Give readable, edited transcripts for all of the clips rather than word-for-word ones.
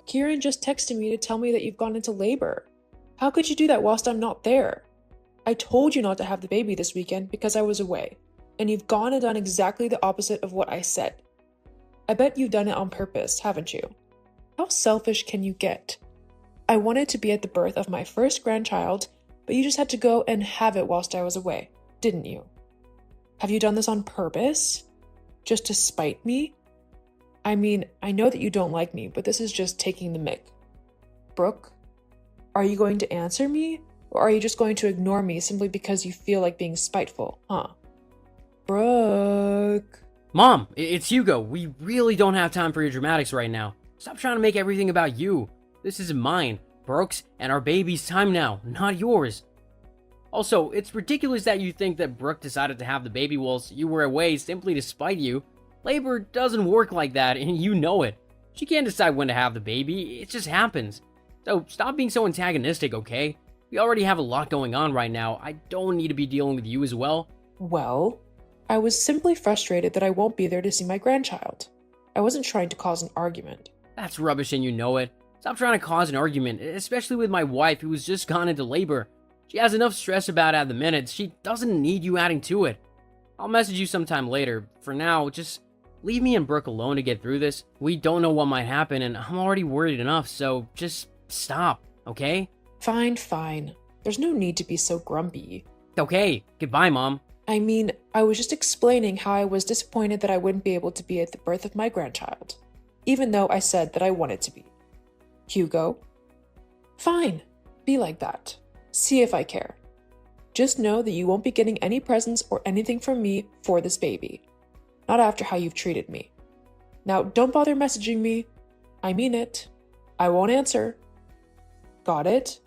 Kieran just texted me to tell me that you've gone into labor. How could you do that whilst I'm not there? I told you not to have the baby this weekend because I was away, and you've gone and done exactly the opposite of what I said. I bet you've done it on purpose, haven't you? How selfish can you get? I wanted to be at the birth of my first grandchild, but you just had to go and have it whilst I was away, didn't you? Have you done this on purpose? Just to spite me? I mean, I know that you don't like me, but this is just taking the mick. Brooke, are you going to answer me? Or are you just going to ignore me simply because you feel like being spiteful, huh? Brooke. Mom, it's Hugo. We really don't have time for your dramatics right now. Stop trying to make everything about you. This isn't mine, Brooke's, and our baby's time now, not yours. Also, it's ridiculous that you think that Brooke decided to have the baby whilst you were away simply to spite you. Labor doesn't work like that, and you know it. She can't decide when to have the baby, it just happens. So stop being so antagonistic, okay? We already have a lot going on right now. I don't need to be dealing with you as well. Well, I was simply frustrated that I won't be there to see my grandchild. I wasn't trying to cause an argument. That's rubbish and you know it. Stop trying to cause an argument, especially with my wife who's just gone into labor. She has enough stress about it at the minute. She doesn't need you adding to it. I'll message you sometime later. For now, just leave me and Brooke alone to get through this. We don't know what might happen and I'm already worried enough, so just stop, okay? Fine. There's no need to be so grumpy. Okay, goodbye, Mom. I mean, I was just explaining how I was disappointed that I wouldn't be able to be at the birth of my grandchild, even though I said that I wanted to be. Hugo? Fine, be like that. See if I care. Just know that you won't be getting any presents or anything from me for this baby. Not after how you've treated me. Now, don't bother messaging me. I mean it. I won't answer. Got it?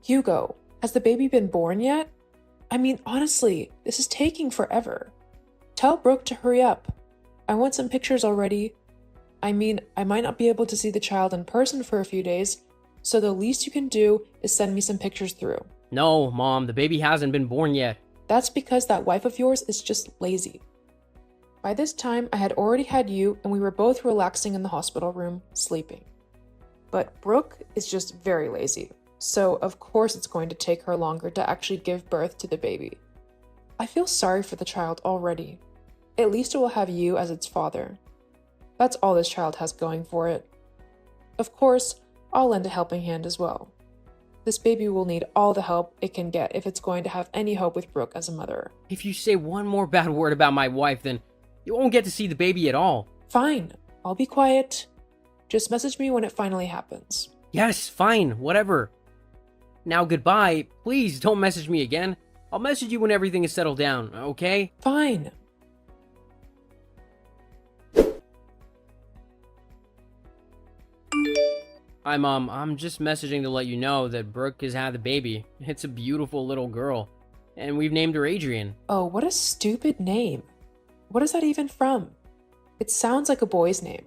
Hugo, has the baby been born yet? I mean, honestly, this is taking forever. Tell Brooke to hurry up. I want some pictures already. I mean, I might not be able to see the child in person for a few days, so the least you can do is send me some pictures through. No, Mom, the baby hasn't been born yet. That's because that wife of yours is just lazy. By this time, I had already had you, and we were both relaxing in the hospital room, sleeping. But Brooke is just very lazy. So, of course, it's going to take her longer to actually give birth to the baby. I feel sorry for the child already. At least it will have you as its father. That's all this child has going for it. Of course, I'll lend a helping hand as well. This baby will need all the help it can get if it's going to have any hope with Brooke as a mother. If you say one more bad word about my wife, then you won't get to see the baby at all. Fine, I'll be quiet. Just message me when it finally happens. Yes, fine, whatever. Now goodbye. Please don't message me again. I'll message you when everything is settled down, okay? Fine. Hi, Mom. I'm just messaging to let you know that Brooke has had the baby. It's a beautiful little girl. And we've named her Adrian. Oh, what a stupid name. What is that even from? It sounds like a boy's name.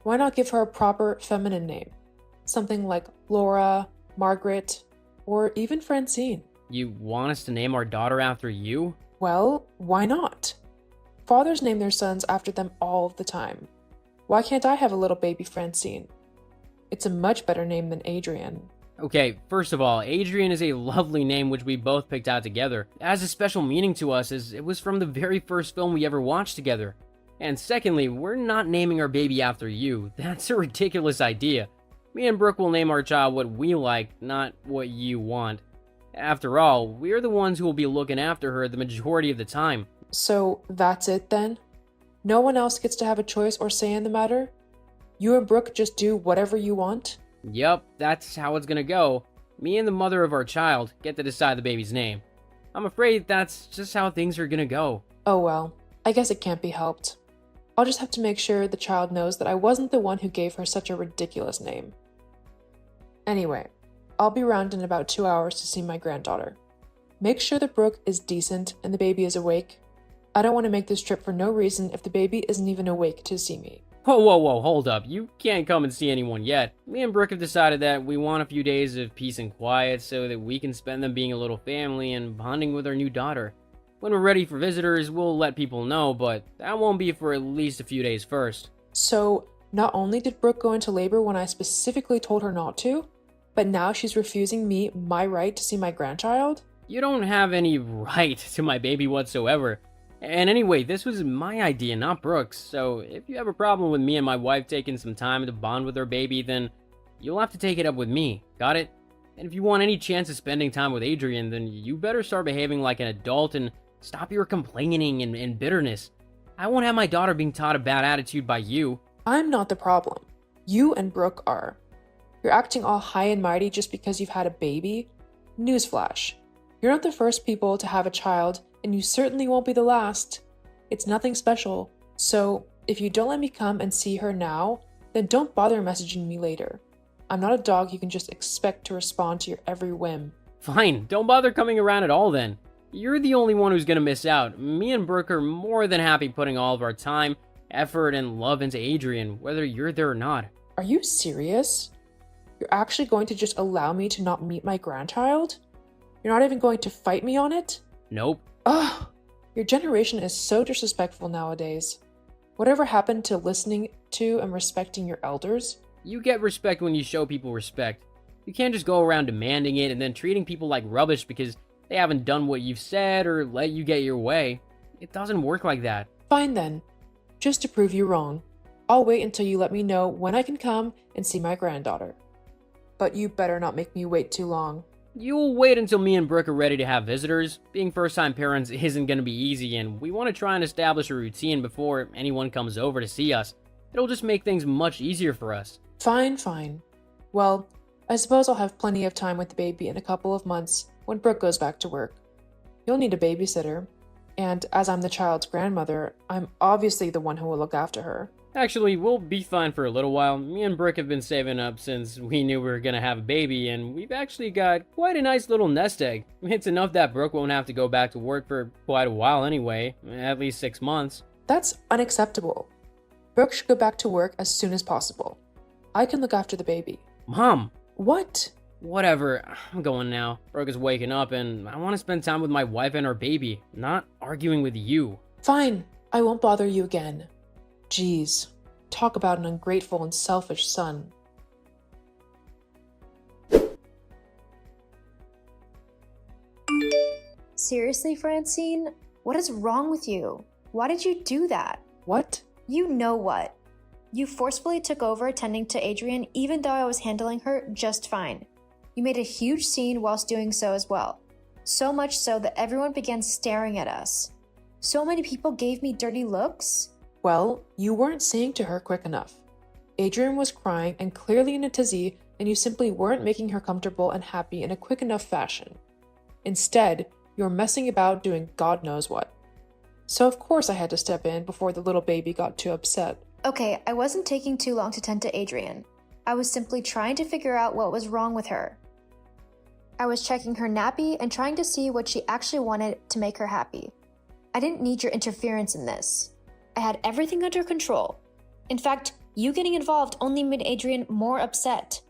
Why not give her a proper feminine name? Something like Laura, Margaret, or even Francine. You want us to name our daughter after you? Well, why not? Fathers name their sons after them all the time. Why can't I have a little baby Francine? It's a much better name than Adrian. Okay, first of all, Adrian is a lovely name which we both picked out together. It has a special meaning to us as it was from the very first film we ever watched together. And secondly, we're not naming our baby after you. That's a ridiculous idea. Me and Brooke will name our child what we like, not what you want. After all, we're the ones who will be looking after her the majority of the time. So that's it then? No one else gets to have a choice or say in the matter? You and Brooke just do whatever you want? Yup, that's how it's gonna go. Me and the mother of our child get to decide the baby's name. I'm afraid that's just how things are gonna go. Oh well, I guess it can't be helped. I'll just have to make sure the child knows that I wasn't the one who gave her such a ridiculous name. Anyway, I'll be around in about 2 hours to see my granddaughter. Make sure that Brooke is decent and the baby is awake. I don't want to make this trip for no reason if the baby isn't even awake to see me. Whoa, hold up. You can't come and see anyone yet. Me and Brooke have decided that we want a few days of peace and quiet so that we can spend them being a little family and bonding with our new daughter. When we're ready for visitors, we'll let people know, but that won't be for at least a few days first. So, not only did Brooke go into labor when I specifically told her not to, but now she's refusing me my right to see my grandchild? You don't have any right to my baby whatsoever. And anyway, this was my idea, not Brooke's, so if you have a problem with me and my wife taking some time to bond with our baby, then you'll have to take it up with me, got it? And if you want any chance of spending time with Adrian, then you better start behaving like an adult and stop your complaining and bitterness. I won't have my daughter being taught a bad attitude by you. I'm not the problem. You and Brooke are. You're acting all high and mighty just because you've had a baby? Newsflash. You're not the first people to have a child, and you certainly won't be the last. It's nothing special, so if you don't let me come and see her now, then don't bother messaging me later. I'm not a dog you can just expect to respond to your every whim. Fine, don't bother coming around at all then. You're the only one who's gonna miss out. Me and Brooke are more than happy putting all of our time, effort, and love into Adrian, whether you're there or not. Are you serious? You're actually going to just allow me to not meet my grandchild? You're not even going to fight me on it? Nope. Ugh! Your generation is so disrespectful nowadays. Whatever happened to listening to and respecting your elders? You get respect when you show people respect. You can't just go around demanding it and then treating people like rubbish because they haven't done what you've said or let you get your way. It doesn't work like that. Fine then. Just to prove you wrong, I'll wait until you let me know when I can come and see my granddaughter. But you better not make me wait too long. You'll wait until me and Brooke are ready to have visitors. Being first-time parents isn't going to be easy, and we want to try and establish a routine before anyone comes over to see us. It'll just make things much easier for us. Fine, fine. Well, I suppose I'll have plenty of time with the baby in a couple of months when Brooke goes back to work. You'll need a babysitter, and as I'm the child's grandmother, I'm obviously the one who will look after her. Actually, we'll be fine for a little while. Me and Brooke have been saving up since we knew we were gonna have a baby, and we've actually got quite a nice little nest egg. It's enough that Brooke won't have to go back to work for quite a while anyway, at least 6 months. That's unacceptable. Brooke should go back to work as soon as possible. I can look after the baby. Mom! What? Whatever, I'm going now. Brooke is waking up, and I want to spend time with my wife and our baby, not arguing with you. Fine, I won't bother you again. Jeez, talk about an ungrateful and selfish son. Seriously, Francine? What is wrong with you? Why did you do that? What? You know what? You forcefully took over attending to Adrian even though I was handling her just fine. You made a huge scene whilst doing so as well. So much so that everyone began staring at us. So many people gave me dirty looks. Well, you weren't saying to her quick enough. Adrian was crying and clearly in a tizzy, and you simply weren't making her comfortable and happy in a quick enough fashion. Instead, you were messing about doing God knows what. So of course I had to step in before the little baby got too upset. Okay, I wasn't taking too long to tend to Adrian. I was simply trying to figure out what was wrong with her. I was checking her nappy and trying to see what she actually wanted to make her happy. I didn't need your interference in this. I had everything under control. In fact, you getting involved only made Adrian more upset.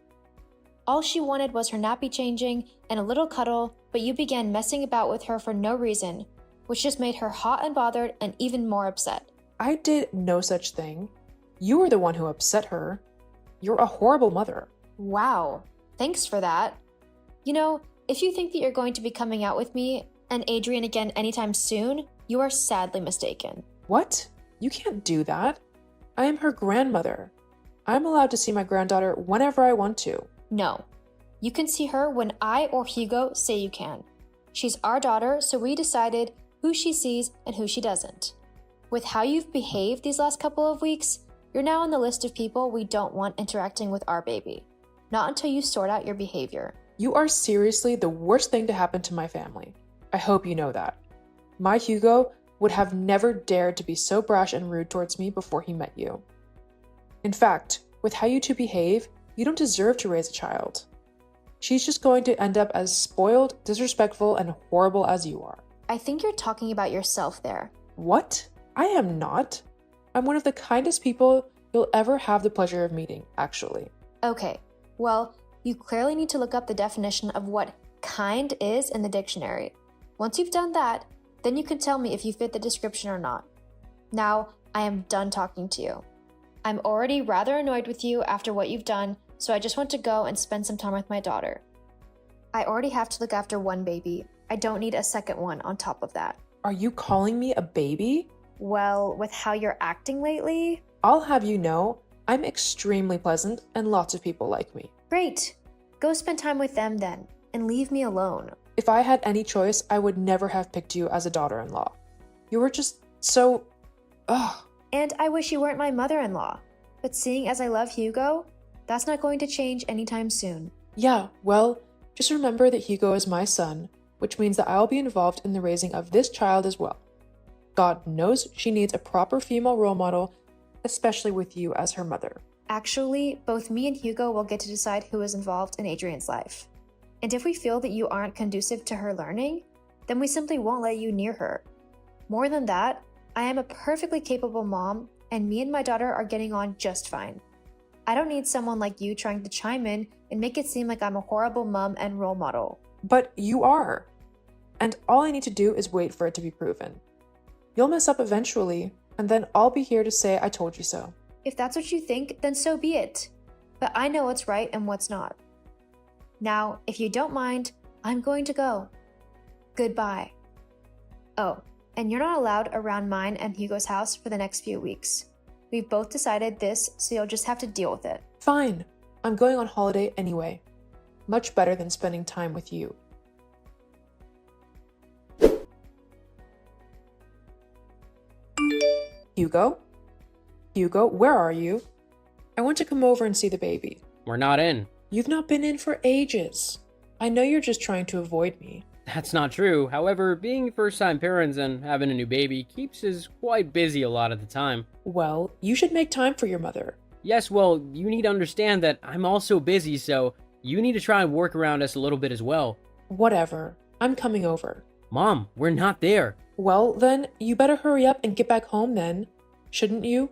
All she wanted was her nappy changing and a little cuddle, but you began messing about with her for no reason, which just made her hot and bothered and even more upset. I did no such thing. You were the one who upset her. You're a horrible mother. Wow, thanks for that. You know, if you think that you're going to be coming out with me and Adrian again anytime soon, you are sadly mistaken. What? You can't do that. I am her grandmother. I'm allowed to see my granddaughter whenever I want to. No, you can see her when I or Hugo say you can. She's our daughter, so we decided who she sees and who she doesn't. With how you've behaved these last couple of weeks, you're now on the list of people we don't want interacting with our baby. Not until you sort out your behavior. You are seriously the worst thing to happen to my family. I hope you know that. My Hugo would have never dared to be so brash and rude towards me before he met you. In fact, with how you two behave, you don't deserve to raise a child. She's just going to end up as spoiled, disrespectful, and horrible as you are. I think you're talking about yourself there. What? I am not. I'm one of the kindest people you'll ever have the pleasure of meeting, actually. Okay, well, you clearly need to look up the definition of what kind is in the dictionary. Once you've done that, Then you can tell me if you fit the description or not. Now, I am done talking to you. I'm already rather annoyed with you after what you've done, so I just want to go and spend some time with my daughter. I already have to look after one baby. I don't need a second one on top of that. Are you calling me a baby? Well, with how you're acting lately... I'll have you know, I'm extremely pleasant and lots of people like me. Great. Go spend time with them then, and leave me alone. If I had any choice, I would never have picked you as a daughter-in-law. You were just so... ugh. And I wish you weren't my mother-in-law. But seeing as I love Hugo, that's not going to change anytime soon. Yeah, well, just remember that Hugo is my son, which means that I'll be involved in the raising of this child as well. God knows she needs a proper female role model, especially with you as her mother. Actually, both me and Hugo will get to decide who is involved in Adrian's life. And if we feel that you aren't conducive to her learning, then we simply won't let you near her. More than that, I am a perfectly capable mom, and me and my daughter are getting on just fine. I don't need someone like you trying to chime in and make it seem like I'm a horrible mom and role model. But you are. And all I need to do is wait for it to be proven. You'll mess up eventually, and then I'll be here to say I told you so. If that's what you think, then so be it. But I know what's right and what's not. Now, if you don't mind, I'm going to go. Goodbye. Oh, and you're not allowed around mine and Hugo's house for the next few weeks. We've both decided this, so you'll just have to deal with it. Fine. I'm going on holiday anyway. Much better than spending time with you. Hugo? Hugo, where are you? I want to come over and see the baby. We're not in. You've not been in for ages. I know you're just trying to avoid me. That's not true. However, being first-time parents and having a new baby keeps us quite busy a lot of the time. Well, you should make time for your mother. Yes, well, you need to understand that I'm also busy, so you need to try and work around us a little bit as well. Whatever. I'm coming over. Mom, we're not there. Well, then, you better hurry up and get back home then. Shouldn't you?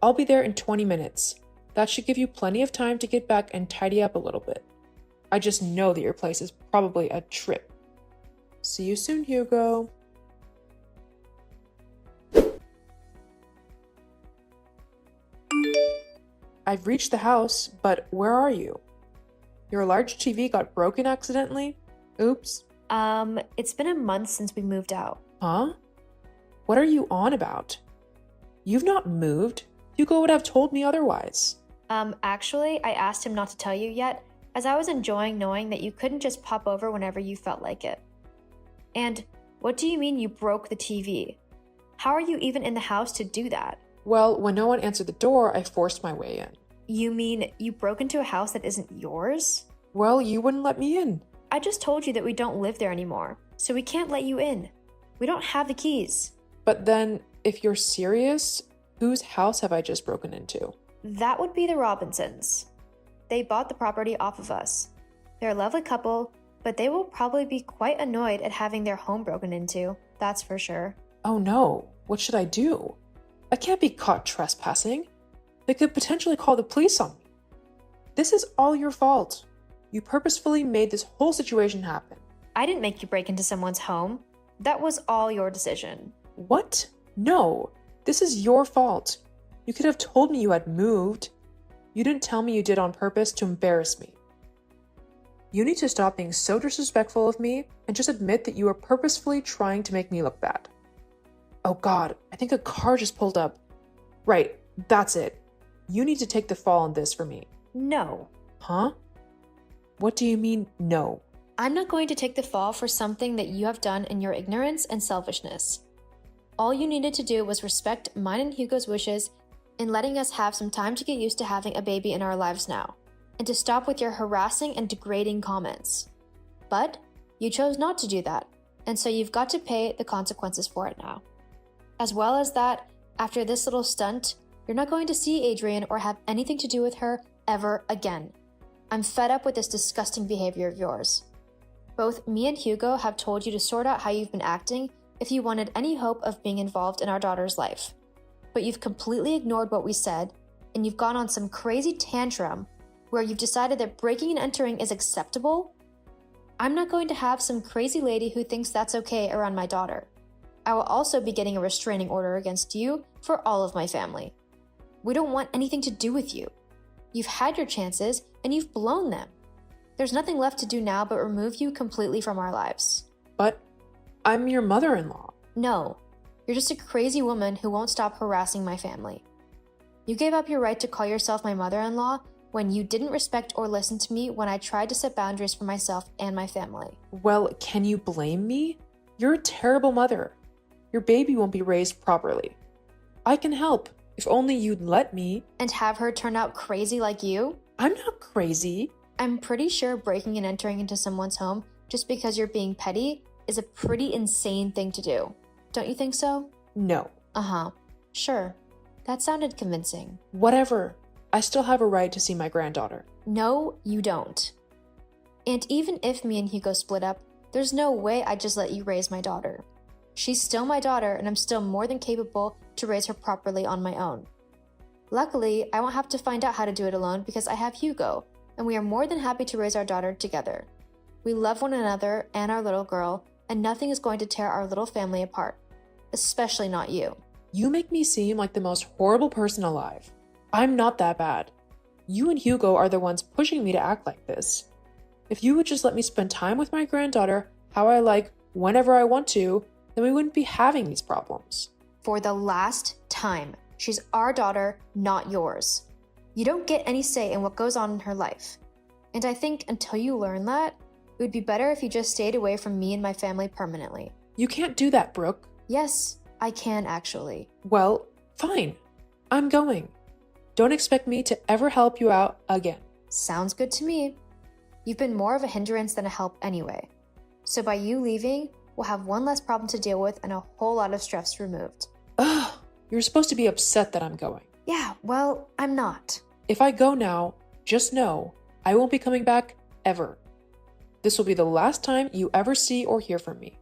I'll be there in 20 minutes. That should give you plenty of time to get back and tidy up a little bit. I just know that your place is probably a trip. See you soon, Hugo. I've reached the house, but where are you? Your large TV got broken accidentally? Oops. It's been a month since we moved out. Huh? What are you on about? You've not moved. Hugo would have told me otherwise. Actually, I asked him not to tell you yet, as I was enjoying knowing that you couldn't just pop over whenever you felt like it. And what do you mean you broke the TV? How are you even in the house to do that? Well, when no one answered the door, I forced my way in. You mean you broke into a house that isn't yours? Well, you wouldn't let me in. I just told you that we don't live there anymore, so we can't let you in. We don't have the keys. But then, if you're serious, whose house have I just broken into? That would be the Robinsons. They bought the property off of us. They're a lovely couple, but they will probably be quite annoyed at having their home broken into, that's for sure. Oh no, what should I do? I can't be caught trespassing. They could potentially call the police on me. This is all your fault. You purposefully made this whole situation happen. I didn't make you break into someone's home. That was all your decision. What? No, this is your fault. You could have told me you had moved. You didn't tell me you did on purpose to embarrass me. You need to stop being so disrespectful of me and just admit that you are purposefully trying to make me look bad. Oh God, I think a car just pulled up. Right, that's it. You need to take the fall on this for me. No. Huh? What do you mean, no? I'm not going to take the fall for something that you have done in your ignorance and selfishness. All you needed to do was respect mine and Hugo's wishes in letting us have some time to get used to having a baby in our lives now, and to stop with your harassing and degrading comments. But you chose not to do that, and so you've got to pay the consequences for it now. As well as that, after this little stunt, you're not going to see Adrian or have anything to do with her ever again. I'm fed up with this disgusting behavior of yours. Both me and Hugo have told you to sort out how you've been acting if you wanted any hope of being involved in our daughter's life. But you've completely ignored what we said, and you've gone on some crazy tantrum where you've decided that breaking and entering is acceptable. I'm not going to have some crazy lady who thinks that's okay around my daughter. I will also be getting a restraining order against you for all of my family. We don't want anything to do with you. You've had your chances and you've blown them. There's nothing left to do now but remove you completely from our lives. But I'm your mother-in-law. No, you're just a crazy woman who won't stop harassing my family. You gave up your right to call yourself my mother-in-law when you didn't respect or listen to me when I tried to set boundaries for myself and my family. Well, can you blame me? You're a terrible mother. Your baby won't be raised properly. I can help, if only you'd let me. And have her turn out crazy like you? I'm not crazy. I'm pretty sure breaking and entering into someone's home just because you're being petty is a pretty insane thing to do. Don't you think so? No. Uh-huh. Sure. That sounded convincing. Whatever. I still have a right to see my granddaughter. No, you don't. And even if me and Hugo split up, there's no way I'd just let you raise my daughter. She's still my daughter, and I'm still more than capable to raise her properly on my own. Luckily, I won't have to find out how to do it alone because I have Hugo, and we are more than happy to raise our daughter together. We love one another and our little girl, and nothing is going to tear our little family apart. Especially not you. You make me seem like the most horrible person alive. I'm not that bad. You and Hugo are the ones pushing me to act like this. If you would just let me spend time with my granddaughter how I like, whenever I want to, then we wouldn't be having these problems. For the last time, she's our daughter, not yours. You don't get any say in what goes on in her life. And I think until you learn that, it would be better if you just stayed away from me and my family permanently. You can't do that, Brooke. Yes, I can actually. Well, fine. I'm going. Don't expect me to ever help you out again. Sounds good to me. You've been more of a hindrance than a help anyway. So by you leaving, we'll have one less problem to deal with and a whole lot of stress removed. Ugh, you're supposed to be upset that I'm going. Yeah, well, I'm not. If I go now, just know I won't be coming back ever. This will be the last time you ever see or hear from me.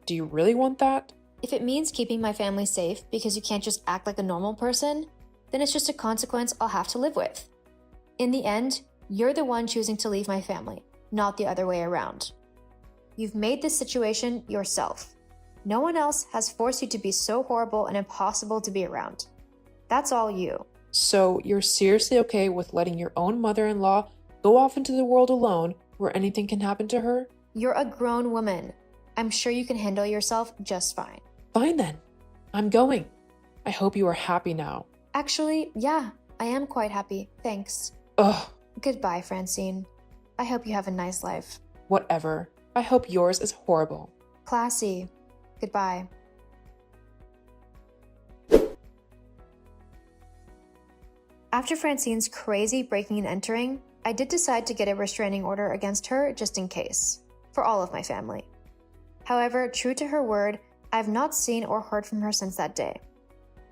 Do you really want that? If it means keeping my family safe because you can't just act like a normal person, then it's just a consequence I'll have to live with. In the end, you're the one choosing to leave my family, not the other way around. You've made this situation yourself. No one else has forced you to be so horrible and impossible to be around. That's all you. So you're seriously okay with letting your own mother-in-law go off into the world alone where anything can happen to her? You're a grown woman. I'm sure you can handle yourself just fine. Fine then. I'm going. I hope you are happy now. Actually, yeah, I am quite happy. Thanks. Ugh, Goodbye, Francine. I hope you have a nice life. whatever. I hope yours is horrible. Classy. Goodbye. After Francine's crazy breaking and entering, I did decide to get a restraining order against her just in case, for all of my family. However, true to her word, I have not seen or heard from her since that day.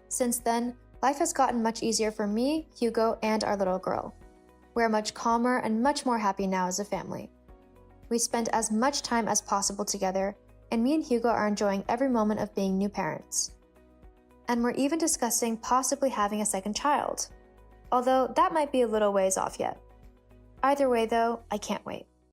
Since then, life has gotten much easier for me, Hugo, and our little girl. We are much calmer and much more happy now as a family. We spend as much time as possible together, and me and Hugo are enjoying every moment of being new parents. And we're even discussing possibly having a second child, although that might be a little ways off yet. Either way though, I can't wait.